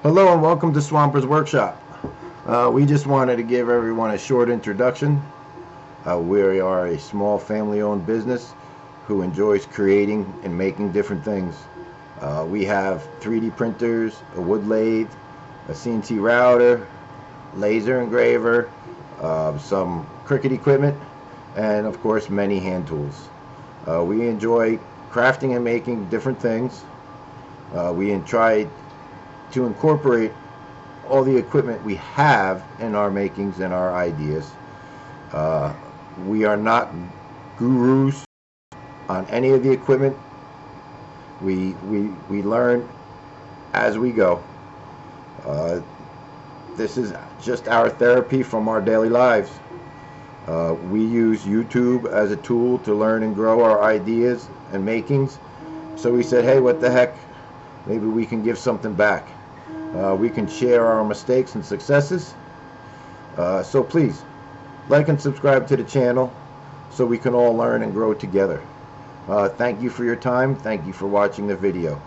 Hello and welcome to Swamper's Workshop. We just wanted to give everyone a short introduction. We are a small family-owned business who enjoys creating and making different things. We have 3D printers, a wood lathe, a CNC router, laser engraver, some Cricut equipment, and of course many hand tools. We enjoy crafting and making different things. We try to incorporate all the equipment we have in our makings and our ideas. We are not gurus on any of the equipment. We learn as we go. This is just our therapy from our daily lives. We use YouTube as a tool to learn and grow our ideas and makings. So we said, hey, what the heck? Maybe we can give something back. We can share our mistakes and successes. So please, like and subscribe to the channel so we can all learn and grow together. Thank you for your time. Thank you for watching the video.